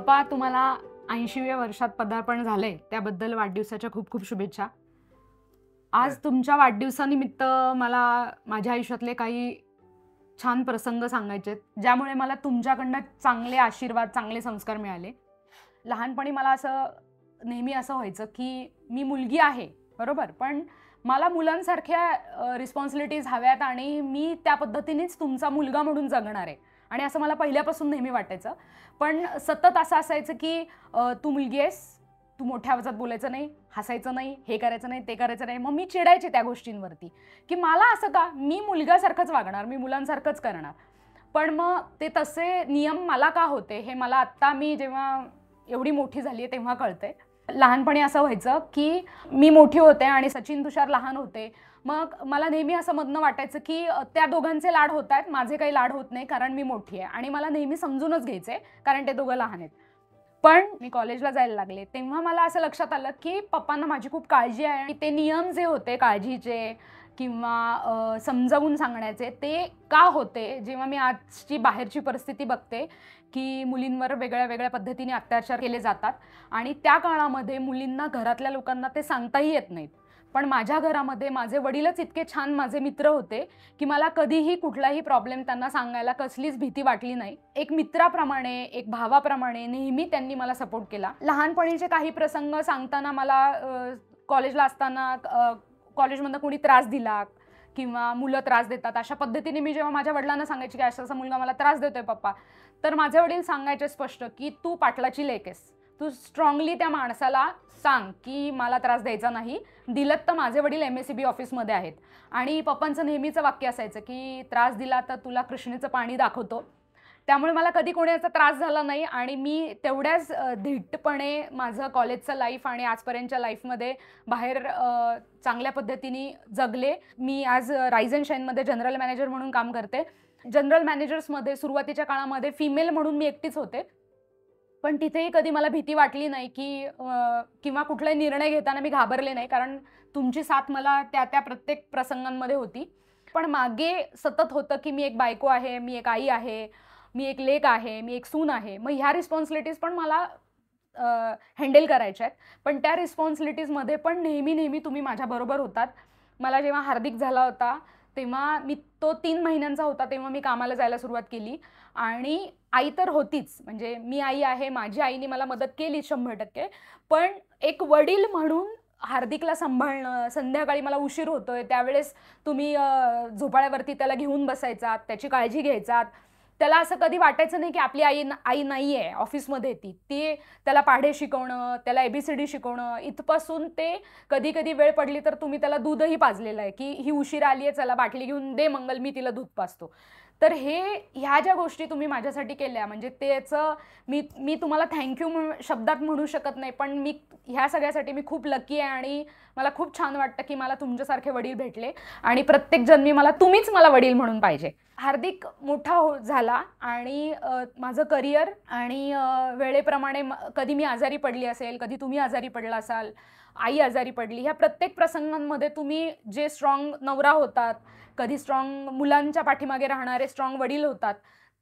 पप्पा, तुम्हाला 80व्या वर्षात पदार्पण झालंय त्याबद्दल वाढदिवसाच्या खूप खूप शुभेच्छा. आज तुमच्या वाढदिवसानिमित्त मला माझ्या आयुष्यातले काही छान प्रसंग सांगायचे आहेत, ज्यामुळे मला तुमच्याकडनं चांगले आशीर्वाद, चांगले संस्कार मिळाले. लहानपणी मला नेहमी असं व्हायचं की मी मुलगी आहे, बरोबर, पण मला मुलांसारख्या रिस्पॉन्सिबिलिटीज हव्यात आणि मी त्या पद्धतीनेच तुमचा मुलगा म्हणून जगणार आहे. आणि असं मला पहिल्यापासून नेहमी वाटायचं. पण सतत असं असायचं की तू मुलगी आहेस, तू मोठ्या आवाजात बोलायचं नाही, हसायचं नाही, हे करायचं नाही, ते करायचं नाही. मग मी चिडायचे त्या गोष्टींवरती की मला असं का, मी मुलगासारखंच वागणार, मी मुलांसारखंच करणार. पण मग ते तसे नियम मला का होते हे मला आत्ता मी जेव्हा एवढी मोठी झाली आहे तेव्हा कळतंय. लहानपणी असं व्हायचं की मी मोठी होते आणि सचिन तुषार लहान होते. मग मला नेहमी असं मधनं वाटायचं की त्या दोघांचे लाड होत आहेत, माझे काही लाड होत नाही कारण मी मोठी आहे. आणि मला नेहमी समजूनच घ्यायचे कारण ते दोघं लहान आहेत. पण मी कॉलेजला जायला लागले तेव्हा मला असं लक्षात आलं की पप्पांना माझी खूप काळजी आहे. आणि ते नियम जे होते काळजीचे किंवा समजावून सांगण्याचे, ते का होते, जेव्हा मी आजची बाहेरची परिस्थिती बघते की मुलींवर वेगळ्या वेगळ्या पद्धतीने अत्याचार केले जातात आणि त्या काळामध्ये मुलींना घरातल्या लोकांना ते सांगताही येत नाहीत. पण माझ्या घरामध्ये माझे वडीलच इतके छान माझे मित्र होते की मला कधीही कुठलाही प्रॉब्लेम त्यांना सांगायला कसलीच भीती वाटली नाही. एक मित्राप्रमाणे, एक भावाप्रमाणे नेहमी त्यांनी मला सपोर्ट केला. लहानपणीचे काही प्रसंग सांगताना मला कॉलेजला असताना कॉलेजमधनं कोणी त्रास दिला किंवा मुलं त्रास देतात अशा पद्धतीने मी जेव्हा माझ्या वडिलांना सांगायची की असा मुलगा मला त्रास देतोय पप्पा, तर माझे वडील सांगायचे स्पष्ट की तू पाटलाची लेक आहेस, तू स्ट्रॉंगली त्या माणसाला सांग की मला त्रास द्यायचा नाही. दिलत तर माझे वडील MSCB ऑफिसमध्ये आहेत आणि पप्पांचं नेहमीचं वाक्य असायचं की त्रास दिला तर तुला कृष्णेचं पाणी दाखवतो. त्यामुळे मला कधी कोणाचा त्रास झाला नाही आणि मी तेवढ्याच धीटपणे माझं कॉलेजचं लाईफ आणि आजपर्यंतच्या लाईफमध्ये बाहेर चांगल्या पद्धतीने जगले. मी आज राईज अँड शाईनमध्ये जनरल मॅनेजर म्हणून काम करते. जनरल मॅनेजर्समध्ये सुरुवातीच्या काळामध्ये फिमेल म्हणून मी एकटीच होते. पण तिथेही कधी मला भीती वाटली नाही की किंवा कुठलाही निर्णय घेताना मी घाबरले नाही, कारण तुमची साथ मला त्या त्या प्रत्येक प्रसंगांमध्ये होती. पण मागे सतत होतं की मी एक बायको आहे, मी एक आई आहे, मी एक लेक आहे, मी एक सून आहे. मग ह्या रिस्पॉन्सिबिलिटीज पण मला हँडल करायच्या आहेत. पण त्या रिस्पॉन्सिबिलिटीजमध्ये पण नेहमी नेहमी तुम्ही माझ्याबरोबर होतात. मला जेव्हा हार्दिक झाला होता तेव्हा तो 3 महिन्यांचा होता तेव्हा मी कामाला जायला सुरुवात केली. आणि आई तर होतीच, म्हणजे मी आई आहे, माझ्या आईने मला मदत केली 100%. पण एक वडील म्हणून हार्दिकला सांभाळणं, संध्याकाळी मला उशीर होतोय त्यावेळेस तुम्ही झोपाळ्यावरती त्याला घेऊन बसायचात, त्याची काळजी घ्यायचात. त्याला असं कधी वाटायचं नाही की आपली आई नाही आहे ऑफिसमध्ये, ती त्याला पाढे शिकवणं, त्याला ABCD शिकवणं, इथपासून ते कधी कधी वेळ पडली तर तुम्ही त्याला दूधही पाजलेलं आहे की ही उशीर आली आहे, चला बाटली घेऊन दे मंगल, मी तिला दूध पाजतो. तर ह्या ज्या गोष्टी तुम्ही माझ्यासाठी केल्या, म्हणजे त्याचं मी तुम्हाला थँक्यू शब्दात म्हणू शकत नाही. पण मी ह्या सगळ्यासाठी मी खूप लकी आहे आणि मला खूप छान वाटतं की मला तुमच्यासारखे वडील भेटले आणि प्रत्येक जन्मी तुम्हीच मला वडील म्हणून पाहिजे. हार्दिक मोठा झाला आणि माझं करिअर आणि वेळेप्रमाणे कधी मी आजारी पडली असेल, कधी तुम्ही आजारी पडला असाल, आई आजारी पडली, ह्या प्रत्येक प्रसंगांमध्ये तुम्ही जे स्ट्रॉंग नवरा होतात, कधी स्ट्रॉंग मुलांच्या पाठीमागे राहणारे स्ट्रॉंग वडील होतात,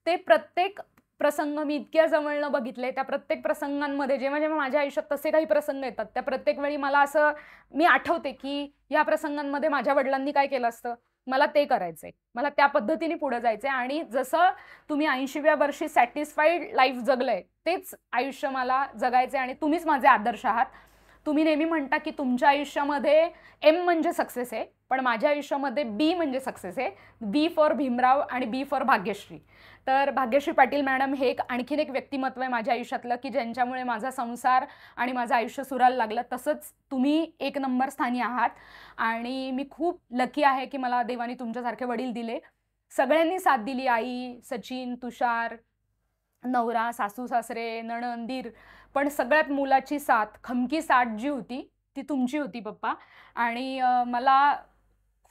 ते प्रत्येक प्रसंग मी इतक्या जवळनं बघितले. त्या प्रत्येक प्रसंगांमध्ये जेव्हा जेव्हा माझ्या आयुष्यात तसे काही प्रसंग येतात त्या प्रत्येक वेळी मला मी आठवते की या प्रसंगांमध्ये माझ्या वडिलांनी काय केलं असतं, मला ते करायचंय, मला त्या पद्धतीने पुढे जायचंय. आणि जसं तुम्ही 80व्या वर्षी सॅटिस्फाईड लाईफ जगलंय तेच आयुष्य मला जगायचंय आणि तुम्हीच माझे आदर्श आहात. तुम्ही नेहमी म्हणता की तुमच्या आयुष्यामध्ये M म्हणजे सक्सेस आहे, पण माझ्या आयुष्यामध्ये B म्हणजे सक्सेस आहे. B फॉर भीमराव आणि B फॉर भाग्यश्री. तर भाग्यश्री पाटील मॅडम हे आणखीन एक व्यक्तिमत्व आहे माझ्या आयुष्यातलं की ज्यांच्यामुळे माझा संसार आणि माझं आयुष्य सुरायला लागलं. तसंच तुम्ही 1 नंबर स्थानी आहात आणि मी खूप लकी आहे की मला देवाने तुमच्यासारखे वडील दिले. सगळ्यांनी साथ दिली, आई, सचिन, तुषार, नवरा, सासू सासरे, नणंद, दीर, पण सगळ्यात मुलाची साथ, खमकी साथ जी होती ती तुमची होती पप्पा. आणि मला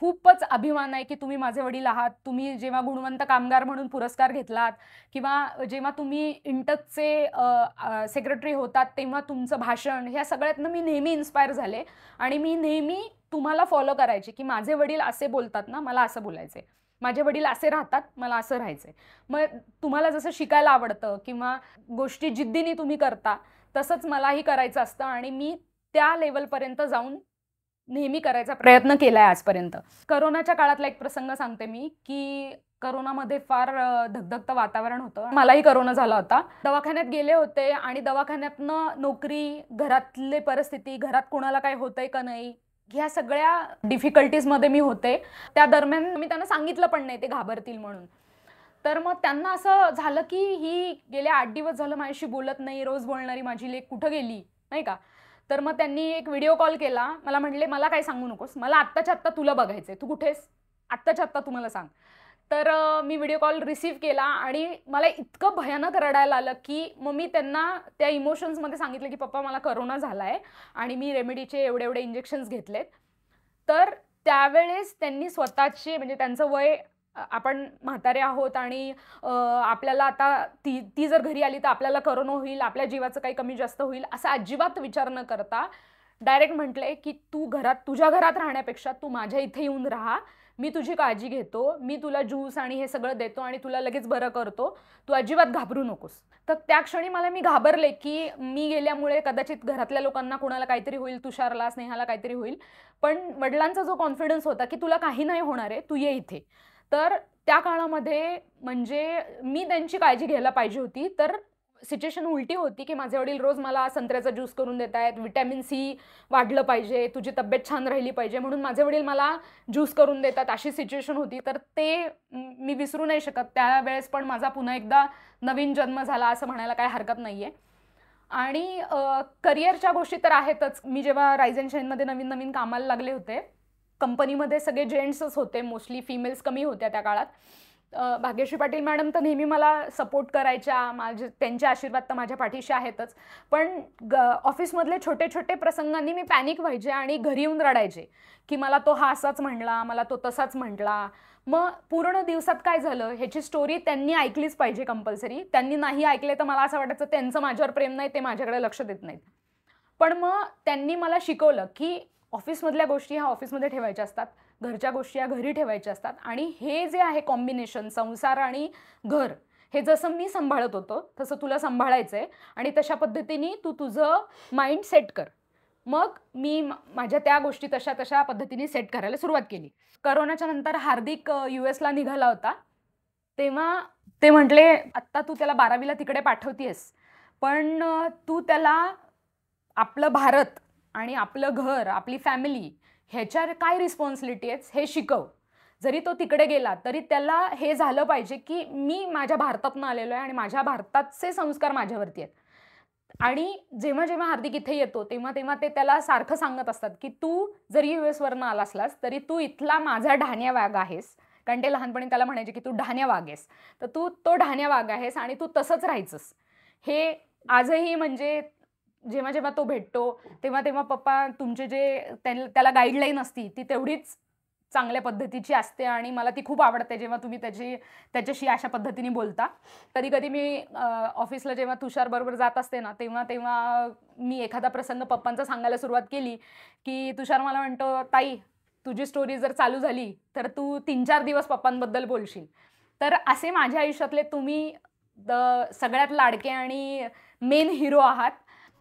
खूपच अभिमान आहे की तुम्ही माझे वडील आहात. तुम्ही जेव्हा गुणवंत कामगार म्हणून पुरस्कार घेतलात किंवा जेव्हा तुम्ही इंटकचे सेक्रेटरी होतात तेव्हा तुमचं भाषण, ह्या सगळ्यातनं मी नेहमी इन्स्पायर झाले आणि मी नेहमी तुम्हाला फॉलो करायचे की माझे वडील असे बोलतात ना, मला असं बोलायचे. माझे वडील असे राहतात, मला असं राहायचंय. मग तुम्हाला जसं शिकायला आवडतं किंवा गोष्टी जिद्दीने तुम्ही करता, तसंच मलाही करायचं असतं आणि मी त्या लेव्हलपर्यंत जाऊन नेहमी करायचा प्रयत्न केलाय आजपर्यंत. कोरोनाच्या काळातला एक प्रसंग सांगते मी, की कोरोनामध्ये फार धगधगतं वातावरण होतं. मलाही कोरोना झाला होता. दवाखान्यात गेले होते आणि दवाखान्यातनं नोकरी, घरातली परिस्थिती, घरात कोणाला काही होतंय का नाही, ह्या सगळ्या डिफिकल्टीजमध्ये मी होते. त्या दरम्यान मी त्यांना सांगितलं पण नाही ते घाबरतील म्हणून. तर मग त्यांना असं झालं, की ही गेले 8 दिवस झालं माझ्याशी बोलत नाही, रोज बोलणारी माझी लेक कुठं गेली, नाही का? तर मग त्यांनी एक व्हिडिओ कॉल केला. मला म्हटले, "मला काही सांगू नकोस. मला आत्ताच्या आत्ता तुला बघायचंय. तू कुठे आहेस? आत्ताच्या आत्ता तू मला सांग." तर मी व्हिडिओ कॉल रिसीव्ह केला आणि मला इतकं भयानक रडायला आलं, की मग मी त्यांना त्या इमोशन्समध्ये सांगितलं, की "पप्पा मला कोरोना झालाय आणि मी रेमेडीचे एवढे-एवढे इंजेक्शन्स घेतलेत." तर त्यावेळेस त्यांनी स्वतःचे म्हणजे त्यांचं वय आपण म्हातारे आहोत आणि आपल्याला आता ती ती जर घरी आली तर आपल्याला कोरोना होईल, आपल्या जीवाचं काही कमी जास्त होईल, असा अजिबात विचार न करता डायरेक्ट म्हटले, की "तू तुझ्या घरात राहण्यापेक्षा तू माझ्या इथे येऊन राहा. मी तुझी काळजी घेतो. मी तुला ज्यूस आणि हे सगळं देतो आणि तुला लगेच बरं करतो. तू अजिबात घाबरू नकोस." तर त्या क्षणी मी घाबरले, की मी गेल्यामुळे कदाचित घरातल्या लोकांना कोणाला काहीतरी होईल, तुषारला, स्नेहाला काहीतरी होईल. पण वडिलांचा जो कॉन्फिडन्स होता, की "तुला काही नाही होणार आहे, तू ये इथे." तर त्या काळामध्ये म्हणजे मी त्यांची काळजी घ्यायला पाहिजे होती. तर सिच्युएशन उलटी होती, की माझे वडील रोज मला संत्र्याचा ज्यूस करून देत आहेत, व्हिटॅमिन सी वाढलं पाहिजे, तुझी तब्येत छान राहिली पाहिजे म्हणून माझे वडील मला ज्यूस करून देतात, अशी सिच्युएशन होती. तर ते मी विसरू नाही शकत. त्यावेळेस पण माझा पुन्हा एकदा नवीन जन्म झाला असं म्हणायला काही हरकत नाहीये. आणि करिअरच्या गोष्टी तर आहेतच. मी जेव्हा राईज अँड शाईनमध्ये नवीन-नवीन कामाला लागले होते, कंपनीमध्ये सगळे जेंट्सच होते, मोस्टली फिमेल्स कमी होत्या त्या काळात. भाग्यश्री पाटील मॅडम तर नेहमी मला सपोर्ट करायच्या. त्यांचे आशीर्वाद तर माझ्या पाठीशी आहेतच. पण ऑफिसमधले छोटे-छोटे प्रसंगांनी मी पॅनिक व्हायचे आणि घरी येऊन रडायचे, की मला तो हा असाच म्हटला, मला तो तसाच म्हटला. मग पूर्ण दिवसात काय झालं ह्याची स्टोरी त्यांनी ऐकलीच पाहिजे कंपल्सरी. त्यांनी नाही ऐकले तर मला असं वाटायचं त्यांचं माझ्यावर प्रेम नाही, ते माझ्याकडे लक्ष देत नाहीत. पण मग त्यांनी मला शिकवलं, की ऑफिसमधल्या गोष्टी ह्या ऑफिसमध्ये ठेवायच्या असतात. घरच्या गोष्टी या घरी ठेवायच्या असतात आणि हे जे आहे कॉम्बिनेशन संसार आणि घर, हे जसं मी सांभाळत होतो, तसं तुला सांभाळायचंय आणि तशा पद्धतीने तू तुझं माइंड सेट कर. मग मी माझ्या त्या गोष्टी तशा पद्धतीने सेट करायला सुरुवात केली. कोरोनाच्या नंतर हार्दिक यूएसला निघाला होता. तेव्हा ते म्हटले, "आत्ता तू त्याला 12वीला तिकडे पाठवतीयेस, पण तू त्याला आपलं भारत आणि आपलं घर, आपली फॅमिली ह्याच्यावर काय रिस्पॉन्सिबिलिटी आहे हे शिकव. जरी तो तिकडे गेला तरी त्याला हे झालं पाहिजे, की मी माझ्या भारतातून आलेलो आहे आणि माझ्या भारताचे संस्कार माझ्यावरती आहेत." आणि जेव्हा-जेव्हा हार्दिक इथे येतो, तेव्हा-तेव्हा ते त्याला सारखं सांगत असतात, की "तू जरी यूएसवरनं आला असलास, तरी तू इथला माझा ढाण्या वाघ आहेस." कारण ते लहानपणी त्याला म्हणायचे, की "तू ढाण्या वाघ आहेस." तर तू तो ढाण्या वाघ आहेस आणि तू तसंच राहायचंस. हे आजही म्हणजे जेव्हा-जेव्हा तो भेटतो, तेव्हा-तेव्हा पप्पा तुमचे जे त्याला गाईडलाईन असती, ती तेवढीच चांगल्या पद्धतीची असते आणि मला ती खूप आवडते जेव्हा तुम्ही त्याच्याशी अशा पद्धतीने बोलता. कधी-कधी मी ऑफिसला जेव्हा तुषारबरोबर जात असते ना, तेव्हा मी एखादा प्रसंग पप्पांचा सांगायला सुरुवात केली, की तुषार मला म्हणतो, "ताई, तुझी स्टोरी जर चालू झाली, तर तू 3-4 दिवस पप्पांबद्दल बोलशील." तर असे माझ्या आयुष्यातले तुम्ही सगळ्यात लाडके आणि मेन हिरो आहात.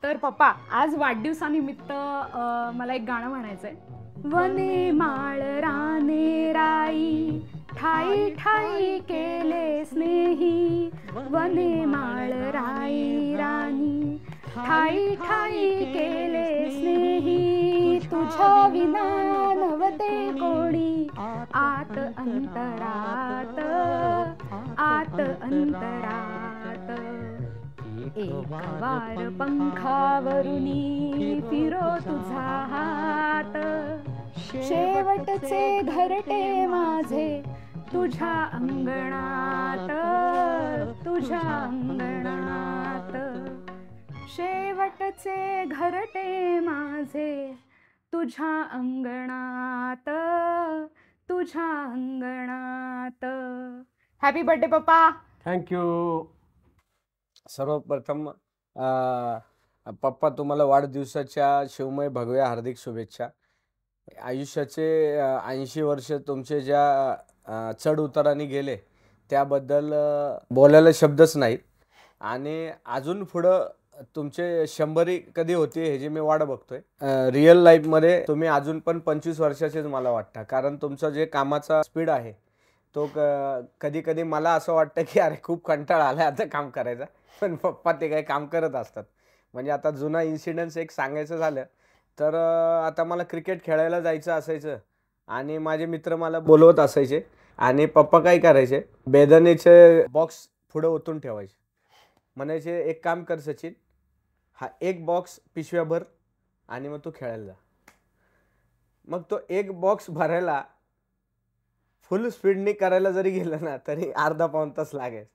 तर पप्पा, आज वाढदिवसानिमित्त मला एक गाणं म्हणायचंय. वने माळ राने राई ठाई ठाई केले स्नेही, वने माळ राई राणी ठाई ठाई केले स्नेही, तुझ्या विना नव्हते कोणी आत अंतरात, आत अंतरात. एक वार पंखावरुनी फिरो तुझा हात, शेवटचे घरटे माझे तुझ्या अंगणात, तुझ्या अंगणात. शेवटचे घरटे माझे तुझ्या अंगणात, तुझ्या अंगणात. हॅपी बर्थडे पप्पा. थँक्यू. सर्वप्रथम पप्पा तुम्हाला वाढदिवसाच्या शिवमय भगव्या हार्दिक शुभेच्छा. आयुष्याचे 80 वर्ष तुमचे ज्या चढ उताराने गेले त्याबद्दल बोलायला शब्दच नाहीत. आणि अजून पुढं तुमचे 100 कधी होते ह्याची मी वाट बघतोय. रिअल लाईफमध्ये तुम्ही अजून पण 25 वर्षाचेच मला वाटतं, कारण तुमचं जे कामाचा स्पीड आहे तो कधी कधी मला असं वाटतं की अरे खूप कंटाळा आला आता काम करायचा, पण पप्पा ते काही काम करत असतात. म्हणजे आता जुना इन्सिडेंट्स एक सांगायचं झालं तर आता मला क्रिकेट खेळायला जायचं असायचं आणि माझे मित्र मला बोलवत असायचे आणि पप्पा काय करायचे, बेदाण्याचे बॉक्स पुढं ओतून ठेवायचे. म्हणायचे एक काम कर सचिन, हा एक बॉक्स पिशव्या भर आणि मग तू खेळायला जा. मग तो एक बॉक्स भरायला फुल स्पीडने करायला जरी गेलं ना तरी अर्धा पाऊण तास लागायचा.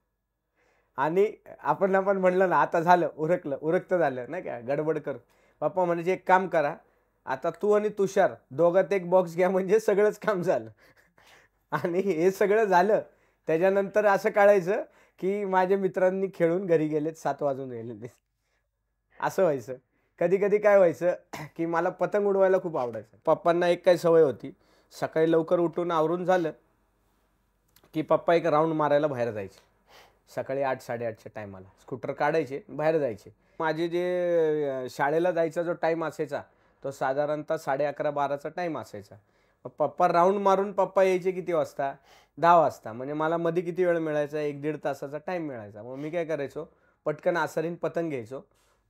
आणि आपण म्हणलं ना आता झालं, उरकतं झालं नाही का, गडबड कर. पप्पा म्हणायचे एक काम करा, आता तू आणि तुषार दोघात एक बॉक्स घ्या म्हणजे सगळंच काम झालं. आणि हे सगळं झालं त्याच्यानंतर असं कळायचं की माझ्या मित्रांनी खेळून घरी गेलेत, 7 वाजून गेलेले. असं व्हायचं. कधी कधी काय व्हायचं की मला पतंग उडवायला खूप आवडायचं. पप्पांना एक काय सवय होती, सकाळी लवकर उठून आवरून झालं की पप्पा एक राऊंड मारायला बाहेर जायचे. सकाळी 8-8:30च्या टायमाला स्कूटर काढायचे, बाहेर जायचे. माझे जे शाळेला जायचा जो टाईम असायचा तो साधारणतः 11:30-12चा टाईम असायचा. पप्पा राऊंड मारून पप्पा यायचे किती वाजता, 10 वाजता. म्हणजे मला मध्ये किती वेळ मिळायचा, 1-1.5 तासाचा टाईम मिळायचा. मग मी काय करायचो, पटकन आसरीन पतंग घ्यायचो,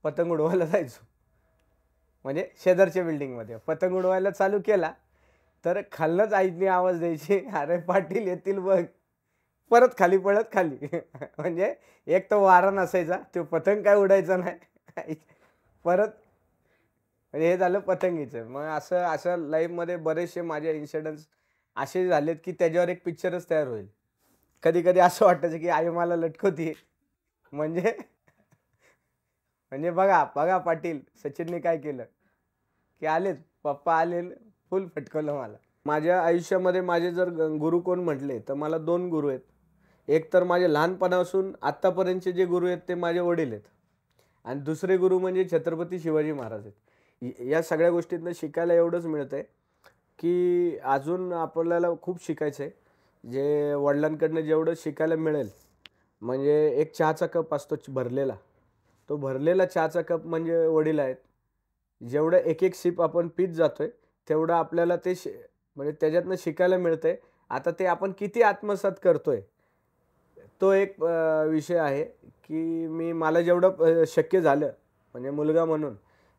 पतंग उडवायला जायचो. म्हणजे शेजारच्या बिल्डिंगमध्ये पतंग उडवायला चालू केला तर खालनंच आईने आवाज द्यायची, अरे पाटील येतील बघ. परत खाली पळत खाली. म्हणजे एक तर वारा नसायचा, तो पतंग काय उडायचा नाही. परत म्हणजे हे झालं पतंगीचं. मग असं असं लाईफमध्ये बरेचसे माझे इन्सिडेंट्स असे झालेत की त्याच्यावर एक पिक्चरच तयार होईल. कधी कधी असं वाटायचं की आई मला लटकवते. म्हणजे म्हणजे बघा बघा पाटील सचिनने काय केलं, की आलेत पप्पा आले, फुल फटकवलं मला. माझ्या आयुष्यामध्ये माझे जर गुरु कोण म्हटले तर मला 2 गुरु आहेत. एक तर माझे लहानपणापासून आत्तापर्यंतचे जे गुरु आहेत ते माझे वडील आहेत आणि दुसरे गुरु म्हणजे छत्रपती शिवाजी महाराज आहेत. या सगळ्या गोष्टीतनं शिकायला एवढंच मिळतं आहे की अजून आपल्याला खूप शिकायचं आहे. जे वडिलांकडनं जेवढं शिकायला मिळेल, म्हणजे एक चहाचा कप असतो भरलेला, तो भरलेला चहाचा कप म्हणजे वडील आहेत. जेवढं एक एक सिप आपण पीत जातोय तेवढं आपल्याला ते म्हणजे त्याच्यातनं शिकायला मिळतंय. आता ते आपण किती आत्मसात करतोय तो एक विषय आहे की मला जेवढं शक्य झालं म्हणजे मुलगा म्हणून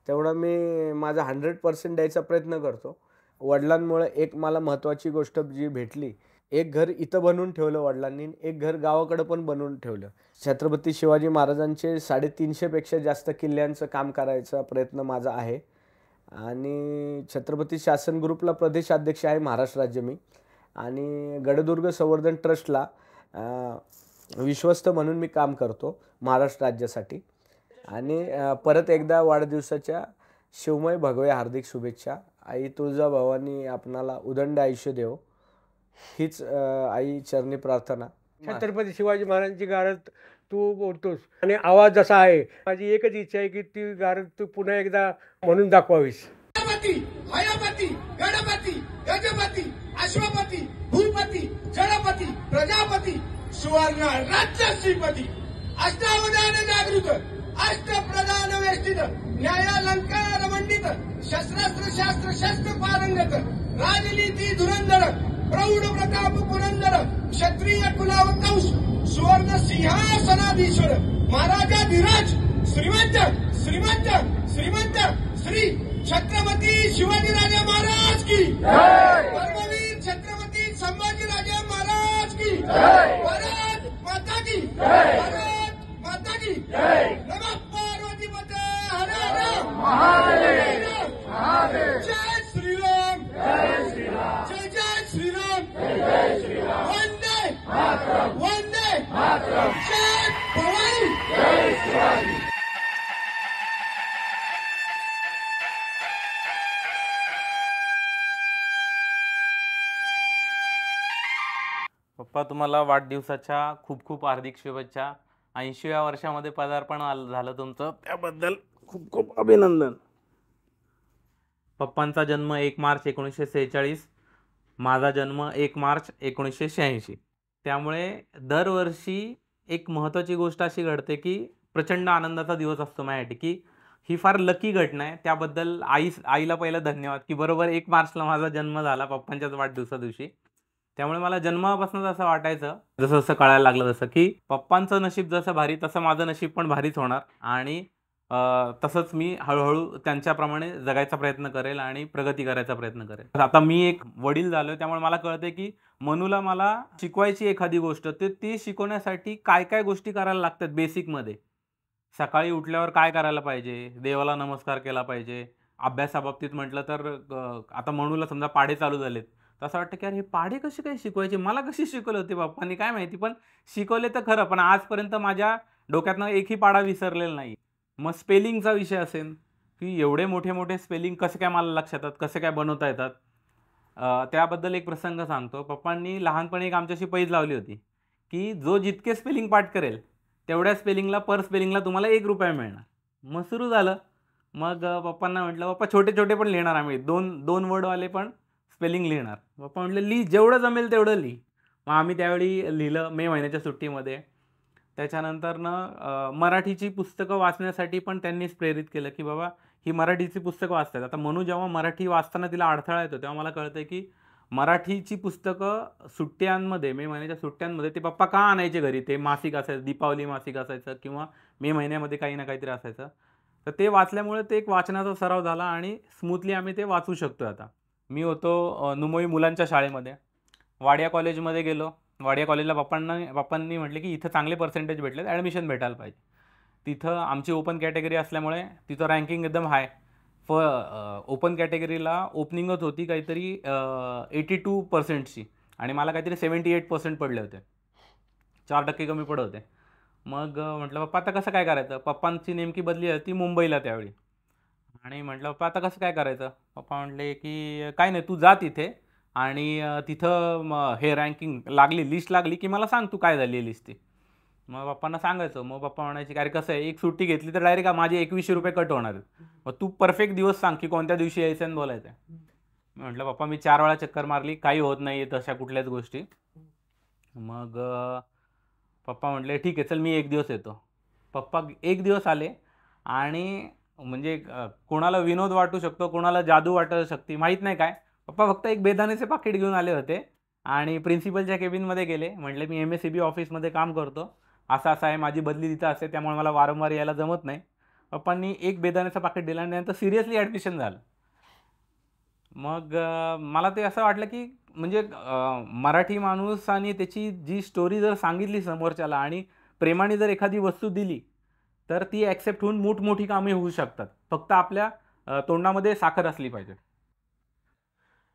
तेवढं मी माझा 100% द्यायचा प्रयत्न करतो. वडिलांमुळे एक मला महत्त्वाची गोष्ट जी भेटली, एक घर इथं बनवून ठेवलं वडिलांनी, एक घर गावाकडं पण बनवून ठेवलं. छत्रपती शिवाजी महाराजांचे 350पेक्षा जास्त किल्ल्यांचं काम करायचा प्रयत्न माझा आहे आणि छत्रपती शासन ग्रुपला प्रदेशाध्यक्ष आहे महाराष्ट्र राज्य मी, आणि गडदुर्ग संवर्धन ट्रस्टला विश्वस्त म्हणून मी काम करतो महाराष्ट्र राज्यासाठी. आणि परत एकदा वाढदिवसाच्या शिवमय भगवे हार्दिक शुभेच्छा. आई तुळजाभवानी आपणाला उदंड आयुष्य देव, हीच आई चरणी प्रार्थना. छत्रपती शिवाजी महाराजांची गारद तू बोलतोस आणि आवाज जसा आहे, माझी एकच इच्छा आहे की ती गारद तू पुन्हा एकदा म्हणून दाखवावीस. हयापती, गणपती, गजपती, अश्वपती, भूपती, जडपती, प्रजापती, सुवर्ण राज्य श्रीपती, अष्टावधान जागृत, अष्टप्रधान वेष्टित, न्यायालंकार मंडित, शस्त्रास्त्र शास्त्र शस्त्र पारंगत, राजनीती धुरंधर, प्रौढ प्रताप पुरंदर, क्षत्रिय कुलावतंस, सुवर्ण सिंहासनाधीश्वर, महाराजाधिराज, श्रीमंत श्रीमंत श्रीमंत श्री छत्रपती शिवाजीराजे महाराज की, परमवीर छत्रपती संभाजीराजे महाराज की, भारत माता की, भारत माता की, नमः पार्वतीपते हर हर महादेव, जय श्रीराम, जय जय श्रीराम, वंदे वंदे जय भवानी. पप्पा तुम्हाला वाढदिवसाच्या खूप खूप हार्दिक शुभेच्छा. 80व्या वर्षामध्ये पदार्पण झालं तुमचं, त्याबद्दल खूप खूप अभिनंदन. पप्पांचा जन्म 1 मार्च 1946 माझा जन्म 1 मार्च 1986. त्यामुळे दरवर्षी एक महत्त्वाची गोष्ट अशी घडते की प्रचंड आनंदाचा दिवस असतो माझ्यासाठी, की ही फार लकी घटना आहे. त्याबद्दल आईला पहिलं धन्यवाद, की बरोबर 1 मार्चला माझा जन्म झाला पप्पांच्याच वाढदिवसादिवशी. त्यामुळे मला जन्मापासूनच असं वाटायचं, जसं-जसं कळायला लागलं तसं, की पप्पांचं नशीब जसं भारी तसं माझं नशीब पण भारीच होणार आणि तसंच मी हळू-हळू त्यांच्याप्रमाणे जगायचा प्रयत्न करेल आणि प्रगती करायचा प्रयत्न करेल. आता मी एक वडील झालोय, त्यामुळे मला कळतंय, की मनूला मला शिकवायची एखादी गोष्ट, ती शिकवण्यासाठी काय-काय गोष्टी करायला लागतात बेसिकमध्ये. सकाळी उठल्यावर काय करायला पाहिजे, देवाला नमस्कार केला पाहिजे. अभ्यासाबाबतीत म्हटलं तर आता मनूला समजा पाढे चालू झालेत, तर असं वाटतं की अरे हे पाढे कसे काय शिकवायचे? मला कशी शिकवले होते पप्पांनी काय माहिती, पण शिकवले तर खरं, पण आजपर्यंत माझ्या डोक्यातनं एकही पाढा विसरलेला नाही. मग स्पेलिंगचा विषय असेल, की एवढे मोठे-मोठे स्पेलिंग कसे काय मला लक्षात येतात, कसे काय बनवता येतात. त्याबद्दल एक प्रसंग सांगतो. पप्पांनी लहानपणी एक आमच्याशी पैज लावली होती, की जो जितके स्पेलिंग पाठ करेल, तेवढ्या स्पेलिंगला पर स्पेलिंगला तुम्हाला ₹1 मिळणार. मग सुरू झालं. मग पप्पांना म्हटलं, "पप्पा छोटे-छोटे पण लिहिणार आम्ही, 2 वर्डवाले पण स्पेलिंग लिहिणार." पप्पा म्हटले, "लिही, जेवढं जमेल तेवढं लिही." मग आम्ही त्यावेळी लिहिलं मे महिन्याच्या सुट्टीमध्ये. त्याच्यानंतरनं मराठीची पुस्तकं वाचण्यासाठी पण त्यांनीच प्रेरित केलं, की बाबा ही मराठीची पुस्तकं वाचतात. आता मनू जेव्हा मराठी वाचताना तिला अडथळा येतो, तेव्हा मला कळतंय, की मराठीची पुस्तकं सुट्ट्यांमध्ये, मे महिन्याच्या सुट्ट्यांमध्ये ते पप्पा का आणायचे घरी. ते मासिक असायचं, दीपावली मासिक असायचं किंवा मे महिन्यामध्ये काही ना काहीतरी असायचं. तर ते वाचल्यामुळे ते एक वाचनाचा सराव झाला आणि स्मूथली आम्ही ते वाचू शकतोय आता. मी होतो नुमोई मुलांच्या शाळेमध्ये. वाडिया कॉलेजमध्ये गेलो. वाडिया कॉलेजला पप्पांनी म्हटले, की इथं चांगले पर्सेंटेज भेटलेत, ॲडमिशन भेटायला पाहिजे. तिथं आमची ओपन कॅटेगरी असल्यामुळे तिथं रँकिंग एकदम हाय. ओपन कॅटेगरीला ओपनिंगच होती काहीतरी 82%ची आणि मला काहीतरी 78% पडले होते. 4% कमी पडत होते. मग म्हटलं, "पप्पा आता कसं काय करायचं?" पप्पांची नेमकी बदली होती मुंबईला त्यावेळी आणि म्हटलं, "पप्पा आता कसं काय करायचं?" पप्पा म्हटले, की "काही नाही, तू जा तिथे आणि तिथं हे रँकिंग लागली, लिस्ट लागली, की मला सांग तू काय झाली आहे लिस्ट ती." मग पप्पांना सांगायचं. मग पप्पा म्हणायचे, "अरे कसं आहे, एक सुट्टी घेतली तर डायरेक्ट माझे ₹2100 कट होणार आहेत. मग तू परफेक्ट दिवस सांग, की कोणत्या दिवशी यायचं आणि बोलायचं आहे." म्हटलं, "पप्पा मी 4 वेळा चक्कर मारली, काही होत नाही आहे तशा कुठल्याच गोष्टी." मग पप्पा म्हटले, "ठीक आहे, चल मी 1 दिवस येतो." पप्पा 1 दिवस आले आणि म्हणजे कोणाला विनोद वाटू शकतो, कोणाला जादू वाटू शकते, माहीत नाही काय. पप्पा फक्त एक बेदाण्याचे पाकीट घेऊन आले होते आणि प्रिन्सिपलच्या केबिनमध्ये गेले. म्हटले, "मी MSCB ऑफिसमध्ये काम करतो. असं-असं आहे, माझी बदली तिथं असते, त्यामुळे मला वारंवार यायला जमत नाही." पप्पांनी एक बेदाण्याचं पाकीट दिलं आणि त्यानंतर सिरियसली ॲडमिशन झालं. मग मला ते असं वाटलं, की म्हणजे मराठी माणूस आणि त्याची जी स्टोरी जर सांगितली समोरच्याला आणि प्रेमाने जर एखादी वस्तू दिली, तर ती ॲक्सेप्ट होऊन मोठमोठी कामे होऊ शकतात. फक्त आपल्या तोंडामध्ये साखर असली पाहिजे.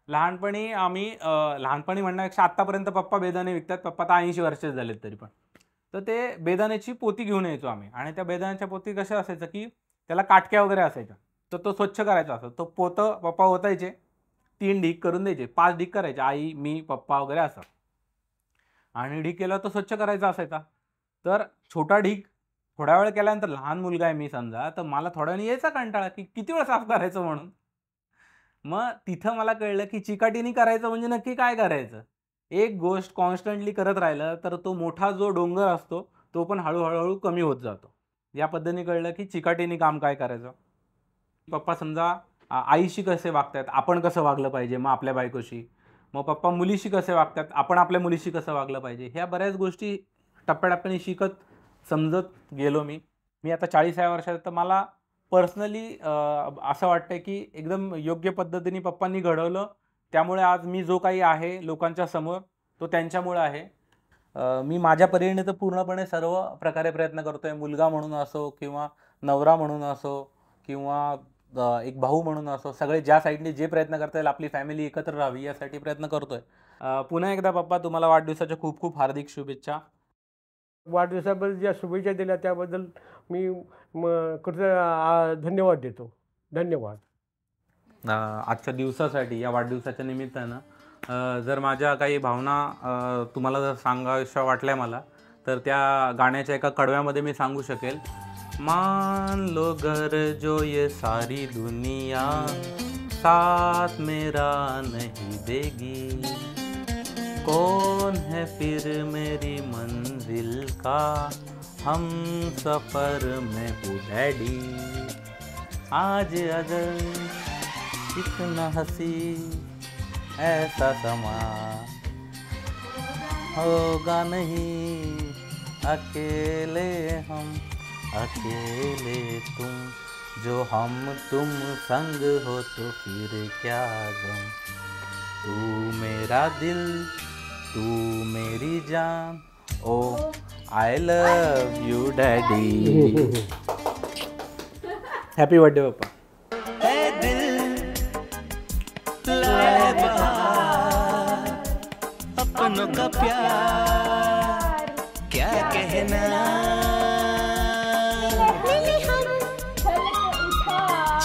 लहानपणी म्हणण्यापेक्षा आत्तापर्यंत पप्पा बेदाणे विकतात. पप्पा आता 80 वर्षाचे झालेत तरी पण. तर ते बेदाण्याची पोती घेऊन यायचो आम्ही आणि त्या बेदाण्याच्या पोती कशा असायचं, की त्याला काटक्या वगैरे असायच्या. तर तो स्वच्छ करायचा असतो. तो पोतं पप्पा ओतायचे, 3 ढीग करून द्यायचे, 5 ढीग करायचे, आई, मी, पप्पा वगैरे असं. आणि ढीग केल्यावर तो स्वच्छ करायचा असायचा. तर छोटा ढीग थोड्या वेळ केल्यानंतर, लहान मुलगा आहे मी समजा, तर मला थोड्या वेळाने यायचा कंटाळा, की किती वेळ साफ करायचं म्हणून. मग तिथं मला कळलं, की चिकाटीने करायचं म्हणजे नक्की काय करायचं. एक गोष्ट कॉन्स्टंटली करत राहिलं तर तो मोठा जो डोंगर असतो तो पण हळू कमी होत जातो. या पद्धतीने कळलं, की चिकाटीने काम काय करायचं. पप्पा समजा आईशी कसे वागतात, आपण कसं वागलं पाहिजे मग आपल्या बायकोशी. मग पप्पा मुलीशी कसे वागतात, आपण आपल्या मुलीशी कसं वागलं पाहिजे. ह्या बऱ्याच गोष्टी टप्प्याटप्प्याने शिकत समजत गेलो मी. मी आता 40व्या वर्षात, तर मला पर्सनली असं वाटतं, की एकदम योग्य पद्धतीने पप्पांनी घडवलं. त्यामुळे आज मी जो काही आहे लोकांच्या समोर, तो त्यांच्यामुळे आहे. मी माझ्या परीने तर पूर्णपणे सर्व प्रकारे प्रयत्न करतोय. मुलगा म्हणून असो किंवा नवरा म्हणून असो किंवा एक भाऊ म्हणून असो, सगळे ज्या साईडने जे प्रयत्न करता येईल आपली फॅमिली एकत्र राहावी यासाठी प्रयत्न करतोय. पुन्हा एकदा पप्पा तुम्हाला वाढदिवसाच्या खूप खूप हार्दिक शुभेच्छा. वाढदिवसाबद्दल ज्या शुभेच्छा दिल्या त्याबद्दल मी धन्यवाद देतो. धन्यवाद. आजच्या दिवसासाठी, या वाढदिवसाच्या निमित्तानं जर माझ्या काही भावना तुम्हाला जर सांगाव्याशा वाटल्या मला, तर त्या गाण्याच्या एका कडव्यामध्ये मी सांगू शकेल. मान लो घर जो ये सारी दुनिया साथ मेरा नहीं देगी, कौन है फिर मेरी मंजिल का हम सफ़र में हूँ डैडी। आज अगर इतना हंसी ऐसा समा होगा नहीं, अकेले हम अकेले तुम, जो हम तुम संग हो तो फिर क्या गम। तू मेरा दिल, तू मेरी जान, oh I love you daddy. Happy birthday papa. अपनों का प्यार क्या कहना, मिले हम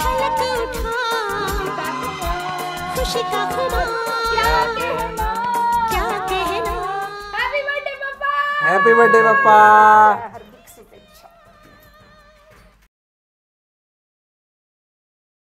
छलक उठा खुशी का खुमा, क्या कहना। हैप्पी बर्थडे पप्पा।